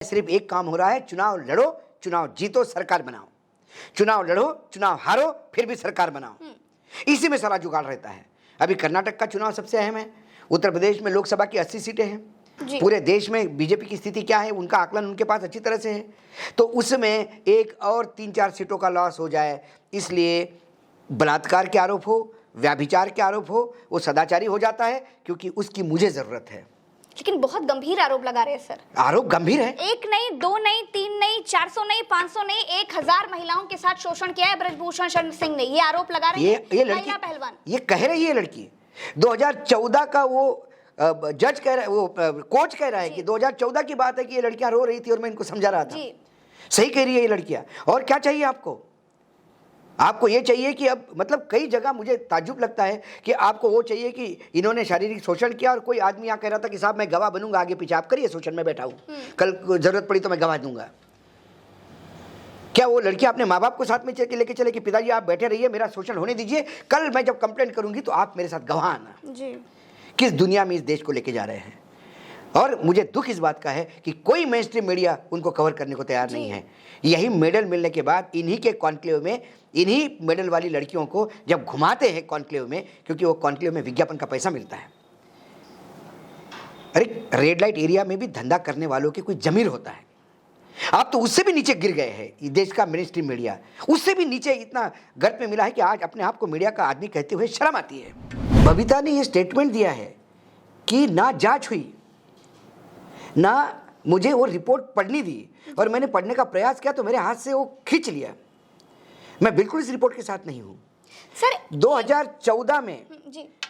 सिर्फ एक काम हो रहा है, चुनाव लड़ो, चुनाव जीतो, सरकार बनाओ। चुनाव लड़ो, चुनाव हारो, फिर भी सरकार बनाओ। इसी में सारा जुगाड़ रहता है। अभी कर्नाटक का चुनाव सबसे अहम है। उत्तर प्रदेश में लोकसभा की 80 सीटें हैं। पूरे देश में बीजेपी की स्थिति क्या है, उनका आकलन उनके पास अच्छी तरह से है। तो उसमें एक और 3-4 सीटों का लॉस हो जाए, इसलिए बलात्कार के आरोप हो, व्याभिचार के आरोप हो, वो सदाचारी हो जाता है, क्योंकि उसकी मुझे जरूरत है। लेकिन बहुत गंभीर आरोप लगा रहे हैं सर। आरोप गंभीर है। एक नहीं, दो नहीं, तीन नहीं, 400 नहीं, 500 नहीं, 1000 महिलाओं के साथ शोषण किया है ब्रजभूषण शरण सिंह ने, ये आरोप लगा रहे हैं। ये लड़की, पहलवान ये कह रही है लड़की 2014 का वो जज कह रहा है, वो कोच कह रहा है कि 2014 की बात है कि ये लड़कियां रो रही थी और मैं इनको समझा रहा था। सही कह रही है ये लड़कियां। और क्या चाहिए आपको? आपको ये चाहिए कि अब मतलब कई जगह मुझे ताज्जुब लगता है कि आपको वो चाहिए कि इन्होंने शारीरिक शोषण किया और कोई आदमी यहाँ कह रहा था कि साहब मैं गवाह बनूंगा, आगे पीछे आप करिए शोषण में बैठा हूँ, कल जरूरत पड़ी तो मैं गवाह दूंगा। क्या वो लड़की अपने माँ बाप को साथ में लेके चले कि पिताजी आप बैठे रहिए, मेरा शोषण होने दीजिए, कल मैं जब कंप्लेंट करूंगी तो आप मेरे साथ गवाह आना? किस दुनिया में इस देश को लेके जा रहे हैं? और मुझे दुख इस बात का है कि कोई मेन स्ट्रीम मीडिया उनको कवर करने को तैयार नहीं है। यही मेडल मिलने के बाद इन्हीं के कॉन्क्लेव में, इन्हीं मेडल वाली लड़कियों को जब घुमाते हैं कॉन्क्लेव में, क्योंकि वो कॉन्क्लेव में विज्ञापन का पैसा मिलता है। अरे रेड लाइट एरिया में भी धंधा करने वालों की कोई जमीर होता है। आप तो उससे भी नीचे गिर गए हैं, देश का मेन स्ट्रीम मीडिया उससे भी नीचे इतना गर्त में मिला है कि आज अपने आप को मीडिया का आदमी कहते हुए शर्म आती है। बबीता ने यह स्टेटमेंट दिया है कि ना जांच हुई, ना मुझे वो रिपोर्ट पढ़नी दी, और मैंने पढ़ने का प्रयास किया तो मेरे हाथ से वो खींच लिया। मैं बिल्कुल इस रिपोर्ट के साथ नहीं हूं सर। 2014 में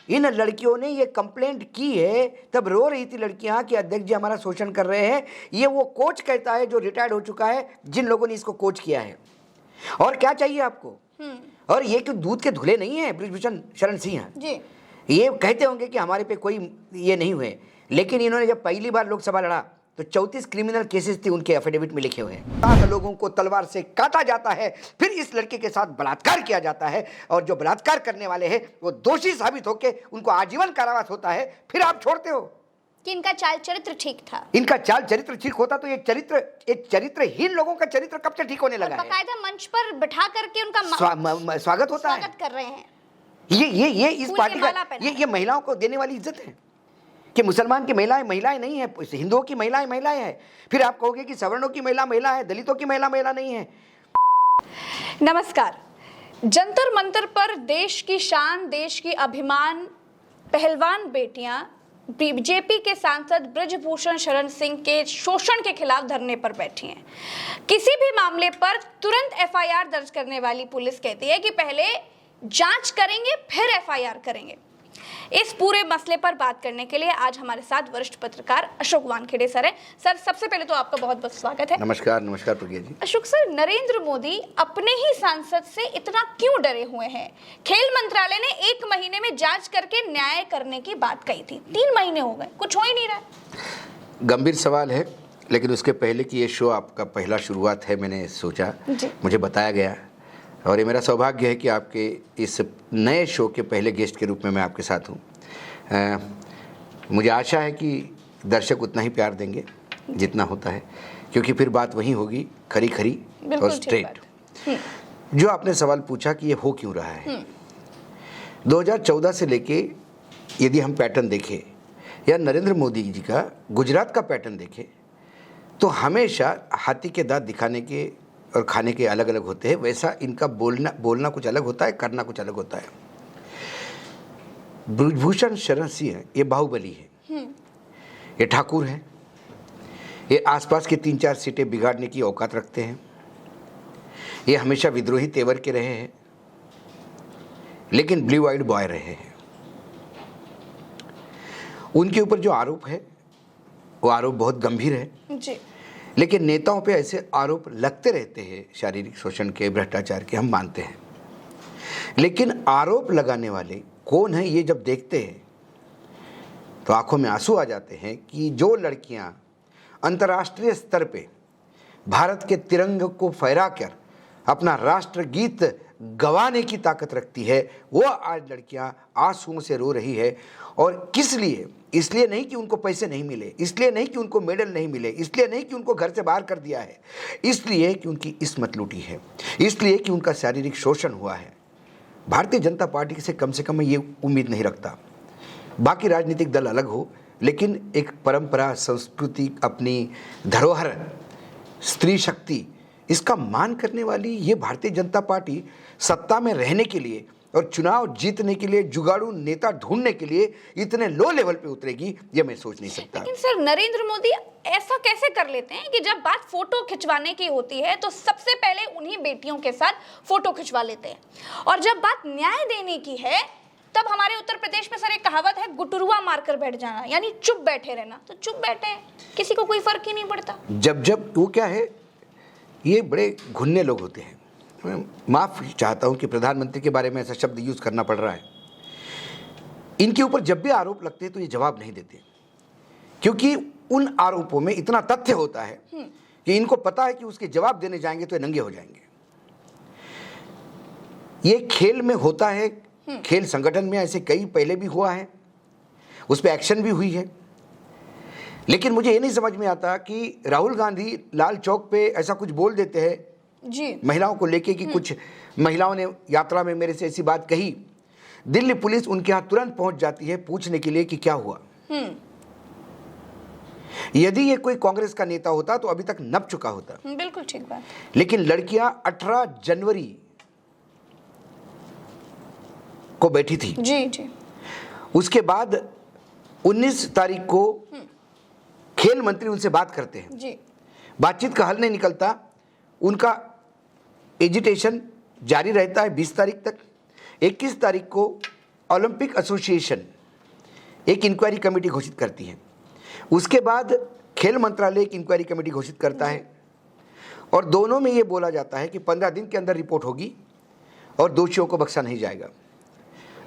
इन लड़कियों ने ये कंप्लेंट की है, तब रो रही थी लड़कियां कि अध्यक्ष जी हमारा शोषण कर रहे हैं। ये वो कोच कहता है जो रिटायर्ड हो चुका है, जिन लोगों ने इसको कोच किया है। और क्या चाहिए आपको? और ये क्यों दूध के धुले नहीं है ब्रजभूषण शरण सिंह जी। ये कहते होंगे कि हमारे पे कोई ये नहीं हुए, लेकिन इन्होंने जब पहली बार लोकसभा लड़ा तो 34 क्रिमिनल केसेस थे उनके एफिडेविट में लिखे हुए हैं। 7 लोगों को तलवार से काटा जाता है, फिर इस लड़के के साथ बलात्कार किया जाता है, और जो बलात्कार करने वाले हैं वो दोषी साबित होकर उनको आजीवन कारावास होता है। फिर आप छोड़ते हो कि इनका चाल चरित्र ठीक था। इनका चाल चरित्र ठीक होता तो एक चरित्रहीन लोगों का चरित्र कब से ठीक होने लगा है? बाकायदा मंच पर बैठा करके उनका स्वागत होता है, स्वागत कर रहे हैं। ये इस पार्टी का ये महिलाओं को देने वाली इज्जत है कि मुसलमान की महिलाएं नहीं है, हिंदुओं की महिलाएं हैं। फिर आप कहोगे कि सवर्णों की महिला है, दलितों की महिला नहीं है। नमस्कार। जंतर मंतर पर देश की शान, देश की अभिमान पहलवान बेटियां बीजेपी के सांसद ब्रजभूषण शरण सिंह के शोषण के खिलाफ धरने पर बैठी हैं। किसी भी मामले पर तुरंत एफआईआर दर्ज करने वाली पुलिस कहती है कि पहले जांच करेंगे फिर एफआईआर करेंगे। इस पूरे मसले पर बात करने के लिए आज हमारे साथ वरिष्ठ पत्रकार अशोक वानखेड़े सर हैं। सर, सबसे पहले तो आपका बहुत बहुत स्वागत है। नमस्कार प्रज्ञा जी। अशोक सर, नरेंद्र मोदी अपने ही सांसद से इतना क्यों डरे हुए हैं? खेल मंत्रालय ने 1 महीने में जांच करके न्याय करने की बात कही थी, 3 महीने हो गए, कुछ हो ही नहीं रहा। गंभीर सवाल है, लेकिन उसके पहले कि ये शो आपका पहला शुरुआत है, मैंने सोचा, मुझे बताया गया, और ये मेरा सौभाग्य है कि आपके इस नए शो के पहले गेस्ट के रूप में मैं आपके साथ हूँ। मुझे आशा है कि दर्शक उतना ही प्यार देंगे जितना होता है, क्योंकि फिर बात वही होगी, खरी और स्ट्रेट। जो आपने सवाल पूछा कि ये हो क्यों रहा है, 2014 से लेके यदि हम पैटर्न देखें या नरेंद्र मोदी जी का गुजरात का पैटर्न देखें, तो हमेशा हाथी के दांत दिखाने के और खाने के अलग अलग होते हैं। वैसा इनका बोलना कुछ अलग होता है, करना कुछ अलग होता है। ब्रजभूषण शरण सिंह ये बाहुबली है, ये ठाकुर है, ये आसपास के 3-4 सीटें बिगाड़ने की औकात रखते हैं, ये हमेशा विद्रोही तेवर के रहे हैं, लेकिन ब्लू आइड बॉय रहे हैं। उनके ऊपर जो आरोप है वो आरोप बहुत गंभीर है जी। लेकिन नेताओं पे ऐसे आरोप लगते रहते हैं, शारीरिक शोषण के, भ्रष्टाचार के, हम मानते हैं। लेकिन आरोप लगाने वाले कौन है ये जब देखते हैं तो आंखों में आंसू आ जाते हैं कि जो लड़कियां अंतर्राष्ट्रीय स्तर पे भारत के तिरंगे को फहराकर अपना राष्ट्रगीत गवाने की ताकत रखती है, वो आज लड़कियां आंसुओं से रो रही है। और किस लिए? इसलिए नहीं कि उनको पैसे नहीं मिले, इसलिए नहीं कि उनको मेडल नहीं मिले, इसलिए नहीं कि उनको घर से बाहर कर दिया है, इसलिए कि उनकी इस्मत लूटी है, इसलिए कि उनका शारीरिक शोषण हुआ है। भारतीय जनता पार्टी से कम मैं ये उम्मीद नहीं रखता। बाकी राजनीतिक दल अलग हो, लेकिन एक परंपरा, संस्कृति, अपनी धरोहर, स्त्री शक्ति, इसका मान करने वाली ये भारतीय जनता पार्टी सत्ता में रहने के लिए और चुनाव जीतने के लिए जुगाड़ू नेता ढूंढने के लिए इतने लो लेवल पे उतरेगी, ये मैं सोच नहीं सकता। लेकिन सर, नरेंद्र मोदी ऐसा कैसे कर लेते हैं कि जब बात फोटो खिंचवाने की होती है तो सबसे पहले उन्हीं बेटियों के साथ फोटो खिंचवा लेते हैं, और जब बात न्याय देने की है तब हमारे उत्तर प्रदेश में सर एक कहावत है, गुटुरुआ मारकर बैठ जाना, यानी चुप बैठे रहना। तो चुप बैठे हैं, किसी को कोई फर्क ही नहीं पड़ता। जब वो क्या है, ये बड़े घुन्ने लोग होते हैं। मैं माफ़ चाहता हूँ कि प्रधानमंत्री के बारे में ऐसा शब्द यूज़ करना पड़ रहा है। इनके ऊपर जब भी आरोप लगते हैं तो ये जवाब नहीं देते, क्योंकि उन आरोपों में इतना तथ्य होता है कि इनको पता है कि उसके जवाब देने जाएंगे तो ये नंगे हो जाएंगे। ये खेल में होता है, खेल संगठन में ऐसे कई पहले भी हुआ है, उस पर एक्शन भी हुई है। लेकिन मुझे ये नहीं समझ में आता कि राहुल गांधी लाल चौक पे ऐसा कुछ बोल देते हैं जी, महिलाओं को लेके कि कुछ महिलाओं ने यात्रा में मेरे से ऐसी बात कही, दिल्ली पुलिस उनके यहाँ तुरंत पहुंच जाती है पूछने के लिए कि क्या हुआ। यदि ये कोई कांग्रेस का नेता होता तो अभी तक नप चुका होता। बिल्कुल ठीक बात। लेकिन लड़कियां 18 जनवरी को बैठी थी जी जी। उसके बाद 19 तारीख को खेल मंत्री उनसे बात करते हैं जी। बातचीत का हल नहीं निकलता, उनका एजिटेशन जारी रहता है 20 तारीख तक। 21 तारीख को ओलंपिक एसोसिएशन एक इंक्वायरी कमेटी घोषित करती है, उसके बाद खेल मंत्रालय एक इंक्वायरी कमेटी घोषित करता है, और दोनों में ये बोला जाता है कि 15 दिन के अंदर रिपोर्ट होगी और दोषियों को बख्शा नहीं जाएगा।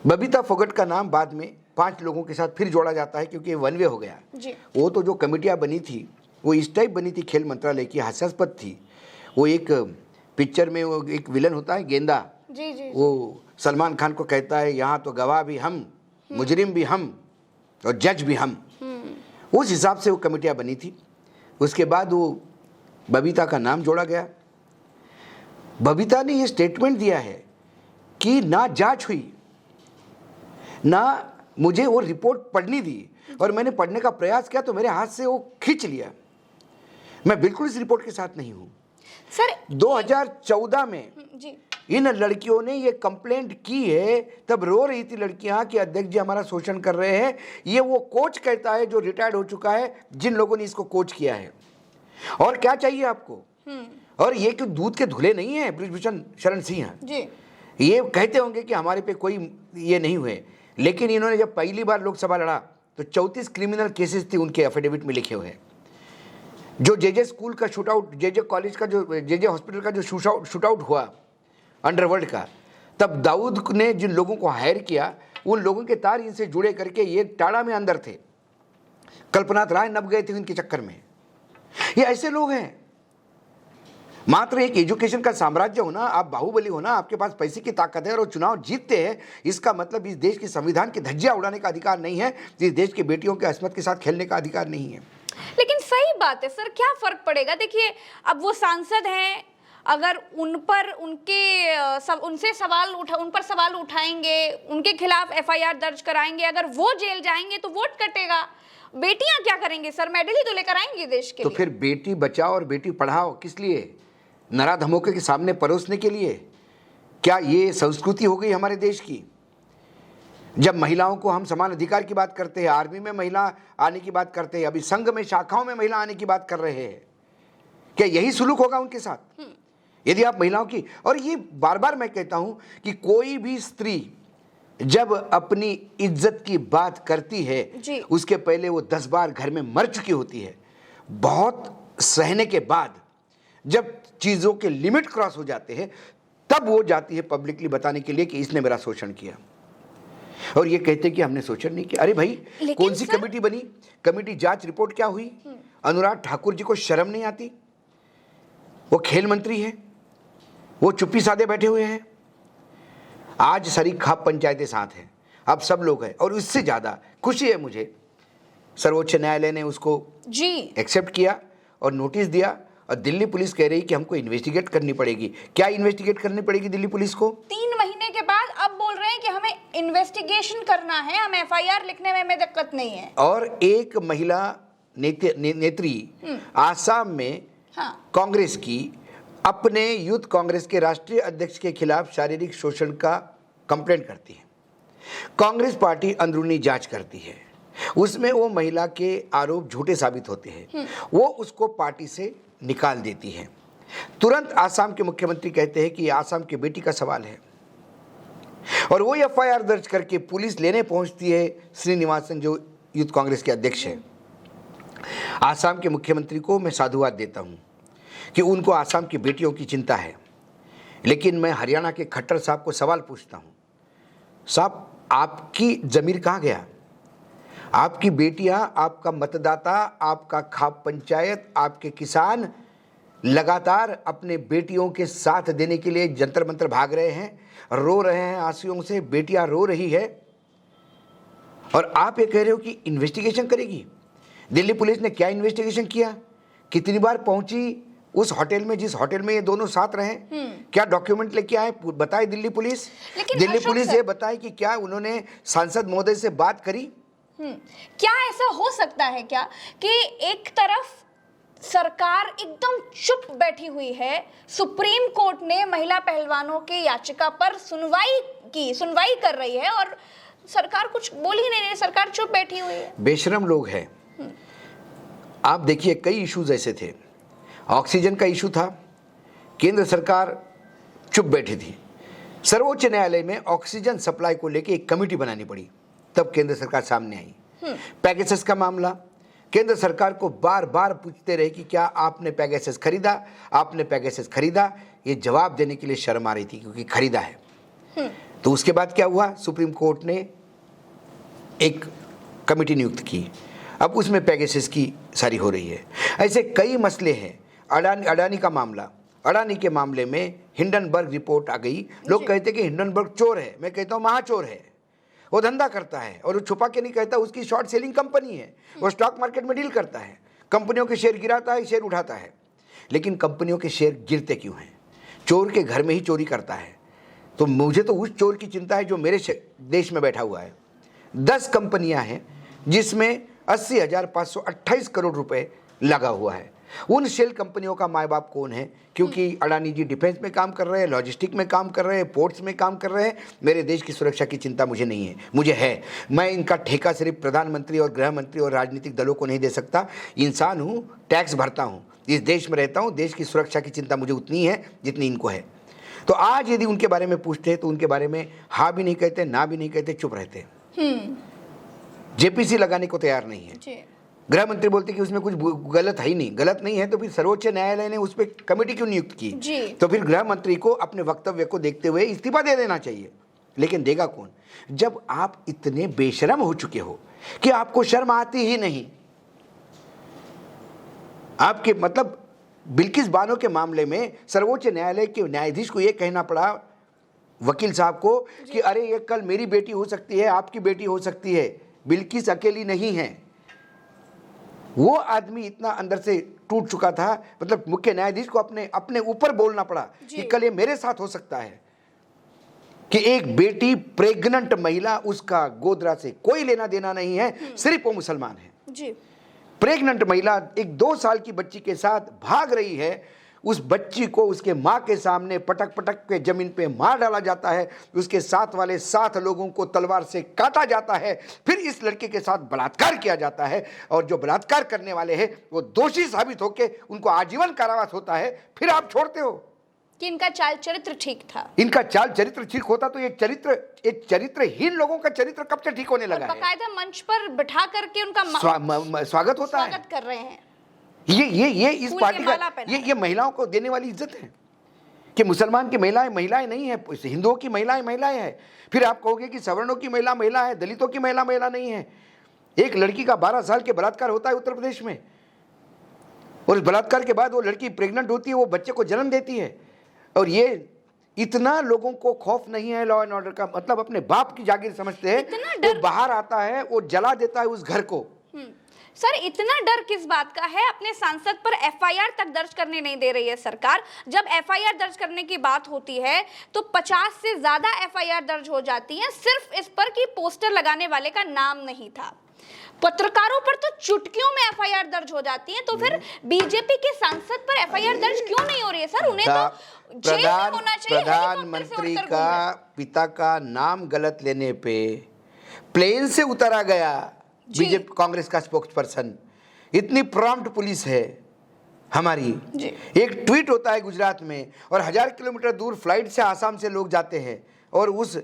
बबीता फोगट का नाम बाद में 5 लोगों के साथ फिर जोड़ा जाता है, क्योंकि वन वे हो गया जी। वो तो जो कमेटियाँ बनी थी वो इस टाइप बनी थी, खेल मंत्रालय की, हास्यास्पद थी। वो एक पिक्चर में वो एक विलन होता है गेंदा, जी जी, वो सलमान खान को कहता है यहाँ तो गवाह भी हम, मुजरिम भी हम और जज भी हम। उस हिसाब से वो कमेटियाँ बनी थी। उसके बाद वो बबीता का नाम जोड़ा गया। बबीता ने ये स्टेटमेंट दिया है कि ना जांच हुई, ना मुझे वो रिपोर्ट पढ़नी दी, और मैंने पढ़ने का प्रयास किया तो मेरे हाथ से वो खींच लिया। मैं बिल्कुल इस रिपोर्ट के साथ नहीं हूँ। सर 2014 में जी, इन लड़कियों ने ये कंप्लेंट की है, तब रो रही थी लड़कियां कि अध्यक्ष जी हमारा शोषण कर रहे हैं। ये वो कोच कहता है जो रिटायर्ड हो चुका है, जिन लोगों ने इसको कोच किया है। और क्या चाहिए आपको? और ये क्यों दूध के धुले नहीं है बृजभूषण शरण सिंह जी, ये कहते होंगे कि हमारे पे कोई ये नहीं हुए, लेकिन इन्होंने जब पहली बार लोकसभा लड़ा तो 34 क्रिमिनल केसेस थी उनके एफिडेविट में लिखे हुए। जो जेजे स्कूल का शूटआउट, जेजे कॉलेज का, जो जेजे हॉस्पिटल का जो शूटआउट हुआ अंडरवर्ल्ड का, तब दाऊद ने जिन लोगों को हायर किया उन लोगों के तार इनसे जुड़े करके ये टाड़ा में अंदर थे। कल्पनाथ राय नब गए थे इनके चक्कर में। ये ऐसे लोग हैं। मात्र एक एजुकेशन का साम्राज्य होना, आप बाहुबली होना, आपके पास पैसे की ताकत है और चुनाव जीतते हैं, इसका मतलब इस देश के संविधान की धज्जियां उड़ाने का अधिकार नहीं है, इस देश के बेटियों के अस्मत के साथ खेलने का अधिकार नहीं है। लेकिन सही बात है सर, क्या फर्क पड़ेगा? देखिए, अब वो सांसद हैं, अगर उन पर उन पर सवाल उठाएंगे, उनके खिलाफ एफआईआर दर्ज कराएंगे, अगर वो जेल जाएंगे तो वोट कटेगा। बेटियां क्या करेंगे सर? मेडल ही तो लेकर आएंगी देश के लिए। तो फिर बेटी बचाओ और बेटी पढ़ाओ किस लिए? नराधमों के सामने परोसने के लिए? क्या ये संस्कृति हो गई हमारे देश की? जब महिलाओं को हम समान अधिकार की बात करते हैं, आर्मी में महिला आने की बात करते हैं, अभी संघ में शाखाओं में महिला आने की बात कर रहे हैं, क्या यही सुलूक होगा उनके साथ? यदि आप महिलाओं की, और ये बार बार मैं कहता हूं कि कोई भी स्त्री जब अपनी इज्जत की बात करती है उसके पहले वो 10 बार घर में मर चुकी होती है। बहुत सहने के बाद जब चीज़ों के लिमिट क्रॉस हो जाते हैं तब वो जाती है पब्लिकली बताने के लिए कि इसने मेरा शोषण किया, और ये कहते कि हमने शोषण नहीं किया। अरे भाई, कौन सी कमेटी बनी? कमेटी जांच रिपोर्ट क्या हुई? अनुराग ठाकुर जी को शर्म नहीं आती? वो खेल मंत्री है, वो चुप्पी साधे बैठे हुए हैं। आज सारी खाप पंचायतें साथ हैं, अब सब लोग हैं, और इससे ज़्यादा खुशी है मुझे, सर्वोच्च न्यायालय ने उसको जी एक्सेप्ट किया और नोटिस दिया, और दिल्ली पुलिस कह रही कि हमको इन्वेस्टिगेट करनी पड़ेगी। क्या इन्वेस्टिगेट करनी पड़ेगी दिल्ली पुलिस को? 3 महीने के बाद अब बोल रहे हैं कि हमें इन्वेस्टिगेशन करना है, हम एफआईआर लिखने में हमें दिक्कत नहीं है। और एक महिला नेत्री आसाम में कांग्रेस की अपने यूथ कांग्रेस के राष्ट्रीय अध्यक्ष के खिलाफ शारीरिक शोषण का कंप्लेंट करती है। कांग्रेस पार्टी अंदरूनी जांच करती है, उसमें वो महिला के आरोप झूठे साबित होते हैं, वो उसको पार्टी से निकाल देती है। तुरंत आसाम के मुख्यमंत्री कहते हैं कि आसाम की बेटी का सवाल है, और वो एफआईआर दर्ज करके पुलिस लेने पहुंचती है श्रीनिवासन, जो यूथ कांग्रेस के अध्यक्ष हैं। आसाम के मुख्यमंत्री को मैं साधुवाद देता हूं कि उनको आसाम की बेटियों की चिंता है, लेकिन मैं हरियाणा के खट्टर साहब को सवाल पूछता हूं, साहब आपकी जमीर कहाँ गया? आपकी बेटियां, आपका मतदाता, आपका खाप पंचायत, आपके किसान लगातार अपने बेटियों के साथ देने के लिए जंतर मंतर भाग रहे हैं, रो रहे हैं आंसुओं से, बेटियां रो रही है, और आप ये कह रहे हो कि इन्वेस्टिगेशन करेगी। दिल्ली पुलिस ने क्या इन्वेस्टिगेशन किया? कितनी बार पहुंची उस होटल में जिस होटल में ये दोनों साथ रहे? क्या डॉक्यूमेंट लेके आए? बताए दिल्ली पुलिस। दिल्ली पुलिस ये बताए कि क्या उन्होंने सांसद महोदय से बात करी? क्या ऐसा हो सकता है क्या कि एक तरफ सरकार एकदम चुप बैठी हुई है, सुप्रीम कोर्ट ने महिला पहलवानों की याचिका पर सुनवाई कर रही है, और सरकार कुछ बोल ही नहीं रही, सरकार चुप बैठी हुई है। बेशरम लोग हैं। आप देखिए, कई इश्यूज ऐसे थे। ऑक्सीजन का इशू था, केंद्र सरकार चुप बैठी थी। सर्वोच्च न्यायालय में ऑक्सीजन सप्लाई को लेकर एक कमेटी बनानी पड़ी, तब केंद्र सरकार सामने आई। पैगासस का मामला, केंद्र सरकार को बार बार पूछते रहे कि क्या आपने पैगासस खरीदा, आपने पैगासस खरीदा। ये जवाब देने के लिए शर्म आ रही थी क्योंकि खरीदा है। तो उसके बाद क्या हुआ? सुप्रीम कोर्ट ने एक कमेटी नियुक्त की, अब उसमें पैगासस की सारी हो रही है। ऐसे कई मसले हैं। अडानी का मामला, अडानी के मामले में हिंडनबर्ग रिपोर्ट आ गई। लोग कहते हैं कि हिंडनबर्ग चोर है, मैं कहता हूँ महाचोर है। वो धंधा करता है और वो छुपा के नहीं कहता, उसकी शॉर्ट सेलिंग कंपनी है, वो स्टॉक मार्केट में डील करता है, कंपनियों के शेयर गिराता है, शेयर उठाता है। लेकिन कंपनियों के शेयर गिरते क्यों हैं? चोर के घर में ही चोरी करता है। तो मुझे तो उस चोर की चिंता है जो मेरे देश में बैठा हुआ है। 10 कंपनियां हैं जिसमें 80,528 करोड़ रुपए लगा हुआ है। उन शेल कंपनियों का माय बाप कौन है? क्योंकि अडानी जी डिफेंस में काम कर रहे हैं, लॉजिस्टिक में काम कर रहे हैं, पोर्ट्स में काम कर रहे हैं। मेरे देश की सुरक्षा की चिंता मुझे नहीं है, मुझे है। मैं इनका ठेका सिर्फ प्रधानमंत्री और गृह मंत्री और राजनीतिक दलों को नहीं दे सकता। इंसान हूँ, टैक्स भरता हूँ, इस देश में रहता हूँ। देश की सुरक्षा की चिंता मुझे उतनी है जितनी इनको है। तो आज यदि उनके बारे में पूछते हैं तो उनके बारे में हाँ भी नहीं कहते, ना भी नहीं कहते, चुप रहते। जेपीसी लगाने को तैयार नहीं है। गृह मंत्री बोलते कि उसमें कुछ गलत है ही नहीं। गलत नहीं है तो फिर सर्वोच्च न्यायालय ने उस पर कमेटी क्यों नियुक्त की? तो फिर गृह मंत्री को अपने वक्तव्य को देखते हुए इस्तीफा दे देना चाहिए। लेकिन देगा कौन जब आप इतने बेशर्म हो चुके हो कि आपको शर्म आती ही नहीं? आपके मतलब बिल्किस बानो के मामले में सर्वोच्च न्यायालय के न्यायाधीश को यह कहना पड़ा, वकील साहब को, कि अरे ये कल मेरी बेटी हो सकती है, आपकी बेटी हो सकती है, बिल्किस अकेली नहीं है। वो आदमी इतना अंदर से टूट चुका था, मतलब मुख्य न्यायाधीश को अपने ऊपर बोलना पड़ा कि कल ये मेरे साथ हो सकता है, कि एक बेटी प्रेग्नेंट महिला, उसका गोदरा से कोई लेना देना नहीं है, सिर्फ वो मुसलमान है जी। प्रेग्नेंट महिला एक 2 साल की बच्ची के साथ भाग रही है, उस बच्ची को उसके माँ के सामने पटक पटक के जमीन पे मार डाला जाता है, उसके साथ वाले 7 लोगों को तलवार से काटा जाता है, फिर इस लड़के के साथ बलात्कार किया जाता है, और जो बलात्कार करने वाले हैं वो दोषी साबित होकर उनको आजीवन कारावास होता है। फिर आप छोड़ते हो कि इनका चाल चरित्र ठीक था। इनका चाल चरित्र ठीक होता तो एक चरित्रहीन लोगों का चरित्र कब से ठीक होने लगा है? बकायदा मंच पर बिठा करके उनका स्वागत होता है, स्वागत कर रहे हैं। ये इस पार्टी का ये महिलाओं को देने वाली इज्जत है कि मुसलमान की महिलाएं नहीं है, हिंदुओं की महिलाएं हैं। फिर आप कहोगे कि सवर्णों की महिला है, दलितों की महिला नहीं है। एक लड़की का 12 साल के बलात्कार होता है उत्तर प्रदेश में, और इस बलात्कार के बाद वो लड़की प्रेग्नेंट होती है, वो बच्चे को जन्म देती है, और ये इतना लोगों को खौफ नहीं है लॉ एंड ऑर्डर का, मतलब अपने बाप की जागीर समझते हैं, वो बाहर आता है, वो जला देता है उस घर को। सर इतना डर किस बात का है? अपने सांसद पर एफआईआर तक दर्ज करने नहीं दे रही है सरकार। जब एफआईआर दर्ज करने की बात होती है तो 50 से ज्यादा एफआईआर दर्ज हो जाती हैं, सिर्फ इस पर कि पोस्टर लगाने वाले का नाम नहीं था। पत्रकारों पर तो चुटकियों में एफआईआर दर्ज हो जाती है, तो फिर बीजेपी के सांसद पर एफआईआर दर्ज क्यों नहीं हो रही है सर? उन्हें तो जेल में होना चाहिए। प्रधानमंत्री का पिता का नाम गलत लेने पे प्लेन से उतारा गया बीजेपी कांग्रेस का स्पोक्स पर्सन। इतनी प्रॉम्प्ट पुलिस है हमारी। एक ट्वीट होता है गुजरात में और 1000 किलोमीटर दूर फ्लाइट से आसाम से लोग जाते हैं और उस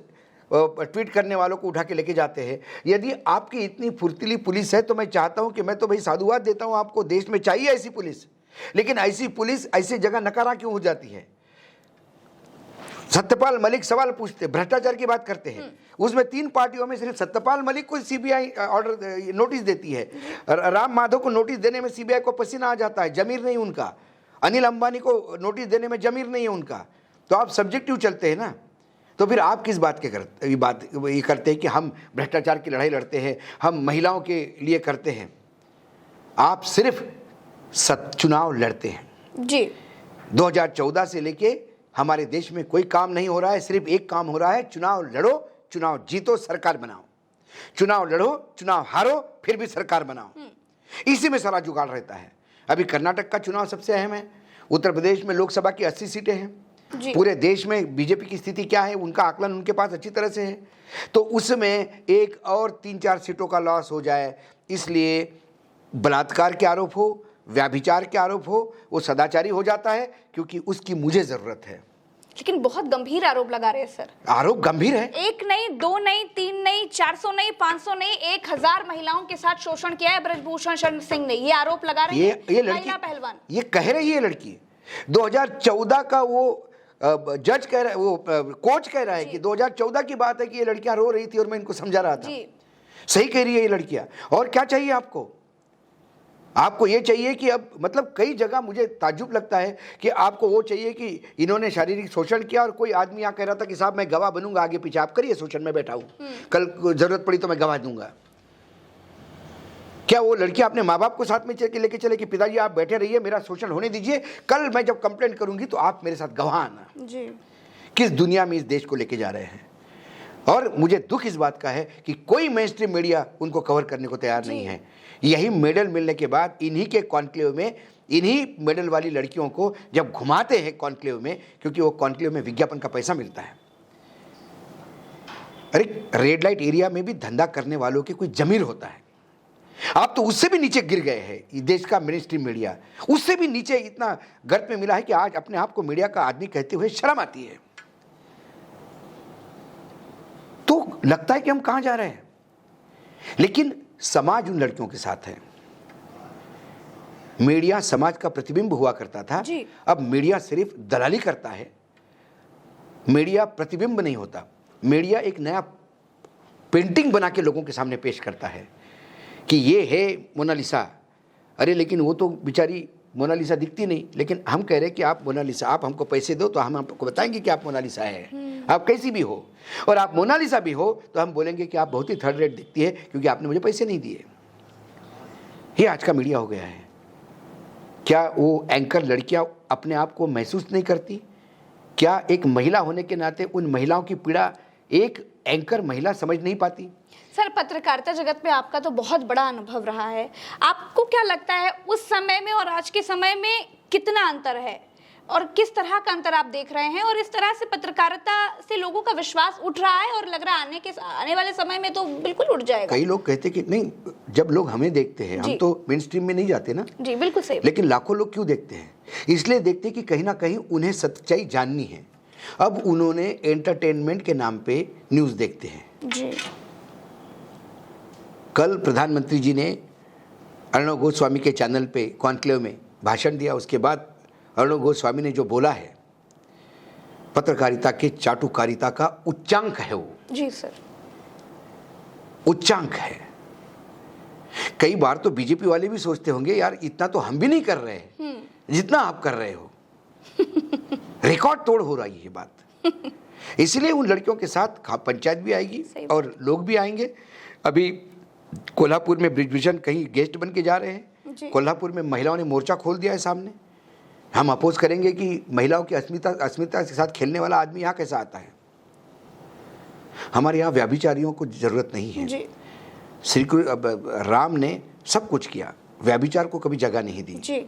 ट्वीट करने वालों को उठा के लेके जाते हैं। यदि आपकी इतनी फुर्तीली पुलिस है तो मैं चाहता हूं कि मैं तो भाई साधुवाद देता हूं आपको, देश में चाहिए ऐसी पुलिस, लेकिन ऐसी पुलिस ऐसी जगह नकारा क्यों हो जाती है? सत्यपाल मलिक सवाल पूछते, भ्रष्टाचार की बात करते हैं, उसमें 3 पार्टियों में सिर्फ सत्यपाल मलिक को सीबीआई ऑर्डर नोटिस देती है। राम माधव को नोटिस देने में सीबीआई को पसीना आ जाता है, जमीर नहीं उनका। अनिल अंबानी को नोटिस देने में जमीर नहीं है उनका। तो आप सब्जेक्टिव चलते हैं ना, तो फिर आप किस बात के ये करते हैं कि हम भ्रष्टाचार की लड़ाई लड़ते हैं, हम महिलाओं के लिए करते हैं। आप सिर्फ चुनाव लड़ते हैं जी। 2014 से लेके हमारे देश में कोई काम नहीं हो रहा है, सिर्फ एक काम हो रहा है, चुनाव लड़ो, चुनाव जीतो, सरकार बनाओ। चुनाव लड़ो, चुनाव हारो, फिर भी सरकार बनाओ। इसी में सारा जुगाड़ रहता है। अभी कर्नाटक का चुनाव सबसे अहम है। उत्तर प्रदेश में लोकसभा की 80 सीटें हैं। पूरे देश में बीजेपी की स्थिति क्या है, उनका आकलन उनके पास अच्छी तरह से है। तो उसमें एक और 3-4 सीटों का लॉस हो जाए, इसलिए बलात्कार के आरोप हो, व्याभिचार के आरोप हो, वो सदाचारी हो जाता है, क्योंकि उसकी मुझे जरूरत है। लेकिन बहुत गंभीर आरोप लगा रहे हैं सर। आरोप गंभीर है। 1 नहीं, 2 नहीं, 3 नहीं, 400 नहीं, 500 नहीं, 1000 महिलाओं के साथ शोषण किया है ब्रजभूषण शरण सिंह ने, ये आरोप लगा रहे हैं ये लड़की, पहलवान ये कह रही है लड़की। 2014 का वो जज कह रहा है, वो कोच कह रहा है कि 2014 की बात है कि ये लड़कियां रो रही थी और मैं इनको समझा रहा था। सही कह रही है ये लड़कियां। और क्या चाहिए आपको? आपको ये चाहिए कि अब मतलब कई जगह मुझे ताज्जुब लगता है कि आपको वो चाहिए कि इन्होंने शारीरिक शोषण किया और कोई आदमी यहाँ कह रहा था कि साहब मैं गवाह बनूंगा, आगे पीछे आप करिए, शोषण में बैठा हूं, कल जरूरत पड़ी तो मैं गवाह दूंगा। क्या वो लड़की अपने माँ बाप को साथ में लेके चले कि पिताजी आप बैठे रहिए, मेरा शोषण होने दीजिए, कल मैं जब कंप्लेंट करूंगी तो आप मेरे साथ गवाह आना? किस दुनिया में इस देश को लेके जा रहे हैं? और मुझे दुख इस बात का है कि कोई मेन स्ट्रीम मीडिया उनको कवर करने को तैयार नहीं है। यही मेडल मिलने के बाद इन्हीं के कॉन्क्लेव में, इन्हीं मेडल वाली लड़कियों को जब घुमाते हैं कॉन्क्लेव में, क्योंकि वो कॉन्क्लेव में विज्ञापन का पैसा मिलता है। अरे रेड लाइट एरिया में भी धंधा करने वालों की कोई जमीर होता है। आप तो उससे भी नीचे गिर गए हैं, देश का मेन स्ट्रीम मीडिया उससे भी नीचे इतना गर्त में मिला है कि आज अपने आप को मीडिया का आदमी कहते हुए शर्म आती है। तो लगता है कि हम कहां जा रहे हैं। लेकिन समाज उन लड़कियों के साथ है। मीडिया समाज का प्रतिबिंब हुआ करता था, अब मीडिया सिर्फ दलाली करता है। मीडिया प्रतिबिंब नहीं होता। मीडिया एक नया पेंटिंग बना के लोगों के सामने पेश करता है कि ये है मोनालिसा। अरे लेकिन वो तो बेचारी मोनालिसा दिखती नहीं। लेकिन हम कह रहे हैं कि आप मोनालिसा, आप हमको पैसे दो तो हम आपको बताएंगे कि आप मोनालिसा है। आप कैसी भी हो, और आप मोनालिसा भी हो तो हम बोलेंगे कि आप बहुत ही थर्ड रेट दिखती है क्योंकि आपने मुझे पैसे नहीं दिए। ये आज का मीडिया हो गया है। क्या वो एंकर लड़कियां अपने आप को महसूस नहीं करती? क्या एक महिला होने के नाते उन महिलाओं की पीड़ा एक एंकर महिला समझ नहीं पाती? सर पत्रकारिता जगत में आपका तो बहुत बड़ा अनुभव रहा है। आपको क्या लगता है उस समय में और आज के समय में कितना अंतर है, और किस तरह का अंतर आप देख रहे हैं? और इस तरह से पत्रकारिता से लोगों का विश्वास उठ रहा है और लग रहा है आने वाले समय में तो बिल्कुल उठ जाएगा। कई लोग कहते कि नहीं, जब लोग हमें देखते हैं, हम तो मेन स्ट्रीम में नहीं जाते ना। जी बिल्कुल सही। लेकिन लाखों लोग क्यों देखते हैं? इसलिए देखते कि कहीं ना कहीं उन्हें सच्चाई जाननी है। अब उन्होंने एंटरटेनमेंट के नाम पे न्यूज देखते हैं। जी। कल प्रधानमंत्री जी ने अर्णव गोस्वामी के चैनल पे कॉन्क्लेव में भाषण दिया। उसके बाद अर्णव गोस्वामी ने जो बोला है, पत्रकारिता के चाटुकारिता का उच्चांक है वो। जी सर, उच्चांक है। कई बार तो बीजेपी वाले भी सोचते होंगे यार इतना तो हम भी नहीं कर रहे हैं जितना आप कर रहे हो। रिकॉर्ड तोड़ हो रही है बात। इसलिए उन लड़कियों के साथ पंचायत भी आएगी और लोग भी आएंगे। अभी कोल्हापुर में ब्रिजभूषण कहीं गेस्ट बन के जा रहे हैं। कोल्हापुर में महिलाओं ने मोर्चा खोल दिया है सामने। हम अपोज करेंगे कि महिलाओं की अस्मिता के साथ खेलने वाला आदमी यहाँ कैसा आता है। हमारे यहाँ व्याभिचारियों को जरूरत नहीं है। श्री राम ने सब कुछ किया, व्याभिचार को कभी जगह नहीं दी।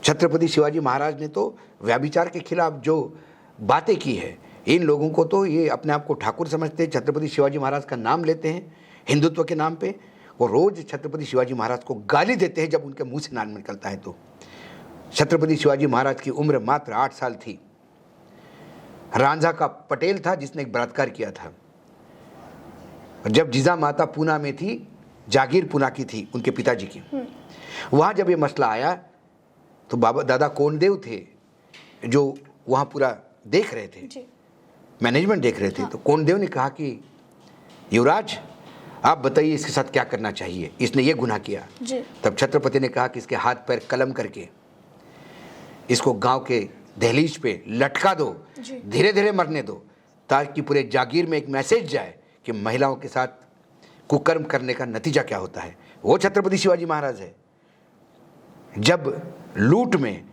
छत्रपति शिवाजी महाराज ने तो व्याभिचार के खिलाफ जो बातें की है, इन लोगों को तो ये अपने आप को ठाकुर समझते हैं, छत्रपति शिवाजी महाराज का नाम लेते हैं हिंदुत्व के नाम पे, वो रोज छत्रपति शिवाजी महाराज को गाली देते हैं जब उनके मुंह से नाम निकलता है। तो छत्रपति शिवाजी महाराज की उम्र मात्र 8 साल थी। रांझा का पटेल था जिसने एक बलात्कार किया था। जब जीजा माता पूना में थी, जागीर पूना की थी उनके पिताजी की, वहाँ जब ये मसला आया तो बाबा दादा कोंडदेव थे जो वहाँ पूरा देख रहे थे, मैनेजमेंट देख रहे थे। तो कोंडदेव ने कहा कि युवराज आप बताइए इसके साथ क्या करना चाहिए, इसने ये गुनाह किया। तब छत्रपति ने कहा कि इसके हाथ पैर कलम करके इसको गांव के दहलीज पे लटका दो, धीरे धीरे मरने दो, ताकि पूरे जागीर में एक मैसेज जाए कि महिलाओं के साथ कुकर्म करने का नतीजा क्या होता है। वो छत्रपति शिवाजी महाराज है। जब लूट में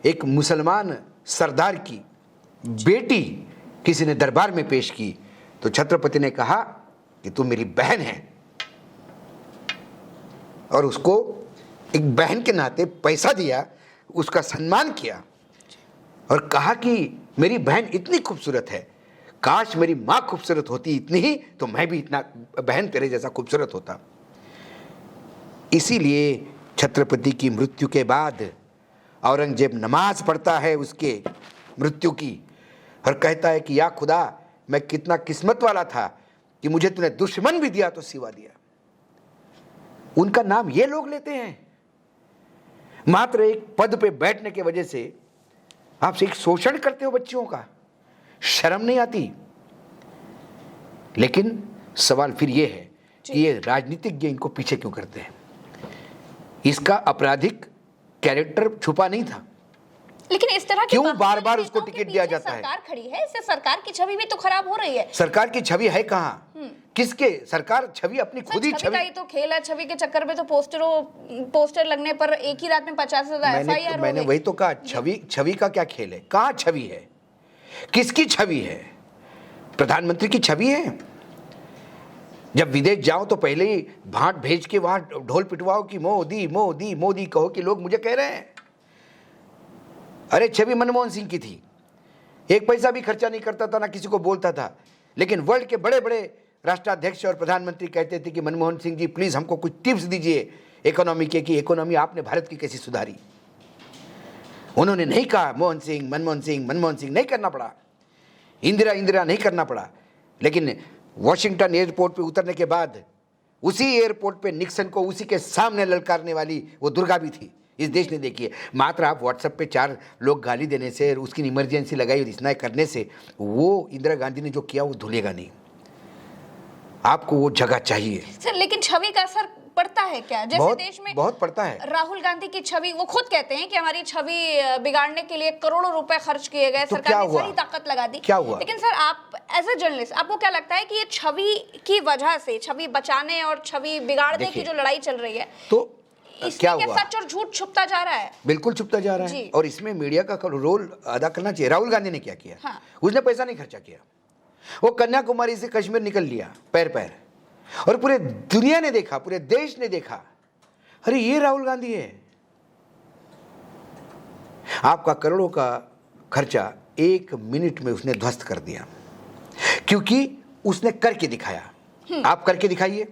एक मुसलमान सरदार की बेटी किसी ने दरबार में पेश की तो छत्रपति ने कहा कि तू मेरी बहन है, और उसको एक बहन के नाते पैसा दिया, उसका सम्मान किया और कहा कि मेरी बहन इतनी खूबसूरत है, काश मेरी माँ खूबसूरत होती इतनी ही तो मैं भी इतना बहन तेरे जैसा खूबसूरत होता। इसीलिए छत्रपति की मृत्यु के बाद औरंगजेब नमाज पढ़ता है उसके मृत्यु की और कहता है कि या खुदा, मैं कितना किस्मत वाला था कि मुझे तूने दुश्मन भी दिया तो सिवा दिया। उनका नाम ये लोग लेते हैं। मात्र एक पद पे बैठने की वजह से आपसे एक शोषण करते हो बच्चियों का, शर्म नहीं आती। लेकिन सवाल फिर ये है कि ये राजनीतिज्ञ इनको पीछे क्यों करते हैं। इसका आपराधिक कैरेक्टर छुपा नहीं था, लेकिन इस तरह क्यों बार बार उसको टिकट दिया जाता है। सरकार खड़ी है, इससे सरकार की छवि भी तो खराब हो रही है। सरकार की छवि है कहाँ, किसके? सरकार छवि अपनी खुद ही छवि का तो खेल है। छवि के चक्कर में तो पोस्टर लगने पर एक ही रात में 50,000 एफआईआर। मैंने वही तो कहा, छवि का क्या खेल है? कहाँ छवि है, किसकी छवि है? प्रधानमंत्री की छवि है। जब विदेश जाओ तो पहले ही भाट भेज के वहां ढोल पिटवाओ कि मोदी मोदी मोदी कहो कि लोग मुझे कह रहे हैं। अरे छवि मनमोहन सिंह की थी, एक पैसा भी खर्चा नहीं करता था, ना किसी को बोलता था, लेकिन वर्ल्ड के बड़े बड़े राष्ट्राध्यक्ष और प्रधानमंत्री कहते थे कि मनमोहन सिंह जी प्लीज हमको कुछ टिप्स दीजिए इकोनॉमी के, कि इकोनॉमी आपने भारत की कैसी सुधारी। उन्होंने नहीं कहा मनमोहन सिंह नहीं करना पड़ा, इंदिरा नहीं करना पड़ा। लेकिन वॉशिंगटन एयरपोर्ट पे उतरने के बाद उसी एयरपोर्ट पे निक्सन को उसी के सामने ललकारने वाली वो दुर्गा भी थी, इस देश ने देखी है। मात्र आप व्हाट्सएप पे 4 लोग गाली देने से और उसकी इमरजेंसी लगाई और इतना करने से वो इंदिरा गांधी ने जो किया वो धुलेगा नहीं। आपको वो जगह चाहिए सर। लेकिन छवि का असर पड़ता है क्या? जैसे देश में बहुत पड़ता है। राहुल गांधी की छवि, वो खुद कहते हैं कि हमारी छवि बिगाड़ने के लिए करोड़ों रुपए खर्च किए गए, तो सरकार ने सारी ताकत लगा दी। क्या हुआ? लेकिन सर आप एज ए जर्नलिस्ट, आपको क्या लगता है कि ये छवि की वजह से, छवि बचाने और छवि बिगाड़ने की जो लड़ाई चल रही है, तो क्या हुआ? सच और झूठ छुपता जा रहा है? बिल्कुल छुपता जा रहा है, और इसमें मीडिया का रोल अदा करना चाहिए। राहुल गांधी ने क्या किया? हाँ। उसने पैसा नहीं खर्चा किया, वो कन्याकुमारी से कश्मीर निकल लिया पैर, और पूरे दुनिया ने देखा, पूरे देश ने देखा, अरे ये राहुल गांधी है। आपका करोड़ों का खर्चा 1 मिनट में उसने ध्वस्त कर दिया, क्योंकि उसने करके दिखाया। आप करके दिखाइए,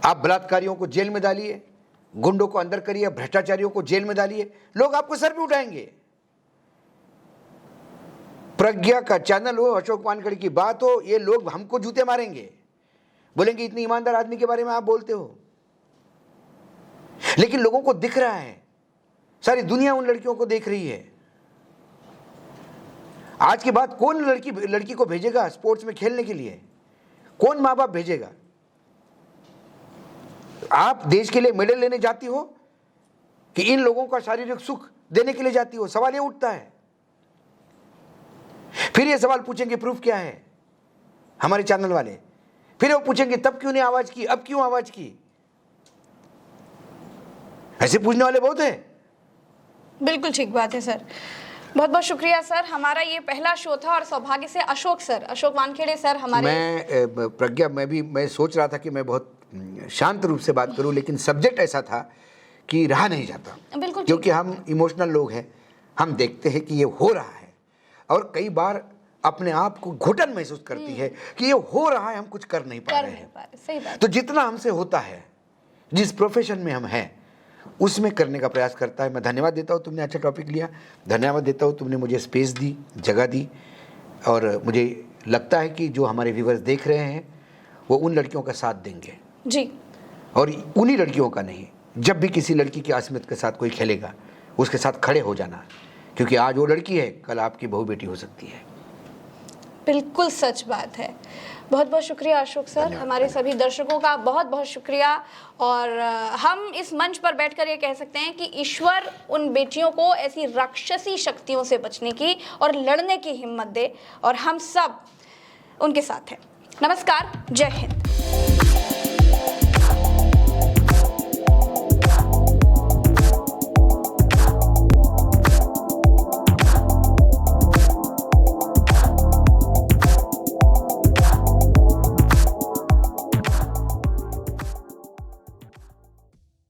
आप बलात्कारियों को जेल में डालिए, गुंडों को अंदर करिए, भ्रष्टाचारियों को जेल में डालिए, लोग आपको सर पे उठाएंगे। प्रज्ञा का चैनल हो, अशोक वानखड़े की बात हो, ये लोग हमको जूते मारेंगे, बोलेंगे इतनी ईमानदार आदमी के बारे में आप बोलते हो। लेकिन लोगों को दिख रहा है, सारी दुनिया उन लड़कियों को देख रही है। आज के बाद कौन लड़की को भेजेगा स्पोर्ट्स में खेलने के लिए? कौन माँ बाप भेजेगा? आप देश के लिए मेडल लेने जाती हो कि इन लोगों का शारीरिक सुख देने के लिए जाती हो? सवाल ये उठता है। फिर ये सवाल पूछेंगे प्रूफ क्या है, हमारे चैनल वाले। फिर वो पूछेंगे तब क्यों नहीं आवाज की, अब क्यों आवाज की। ऐसे पूछने वाले बहुत हैं। बिल्कुल ठीक बात है सर। बहुत बहुत शुक्रिया सर। हमारा ये पहला शो था और सौभाग्य से अशोक वानखेड़े सर हमारे। मैं प्रज्ञा, मैं सोच रहा था कि मैं बहुत शांत रूप से बात करूं, लेकिन सब्जेक्ट ऐसा था कि रहा नहीं जाता। बिल्कुल, क्योंकि हम इमोशनल लोग हैं, हम देखते हैं कि ये हो रहा है और कई बार अपने आप को घुटन महसूस करती है कि ये हो रहा है, हम कुछ कर नहीं पा रहे हैं। सही बात। तो जितना हमसे होता है, जिस प्रोफेशन में हम हैं उसमें करने का प्रयास करता है। मैं धन्यवाद देता हूँ, तुमने अच्छा टॉपिक लिया। धन्यवाद देता हूँ, तुमने मुझे स्पेस दी, जगह दी। और मुझे लगता है कि जो हमारे व्यूवर्स देख रहे हैं वो उन लड़कियों का साथ देंगे जी, और उन्हीं लड़कियों का नहीं। जब भी किसी लड़की की आसमियत के साथ कोई खेलेगा उसके साथ खड़े हो जाना, क्योंकि आज वो लड़की है, कल आपकी बहू बेटी हो सकती है। बिल्कुल सच बात है। बहुत बहुत शुक्रिया अशोक सर। हमारे सभी दर्शकों का बहुत बहुत शुक्रिया। और हम इस मंच पर बैठकर ये कह सकते हैं कि ईश्वर उन बेटियों को ऐसी राक्षसी शक्तियों से बचने की और लड़ने की हिम्मत दे, और हम सब उनके साथ हैं। नमस्कार, जय हिंद।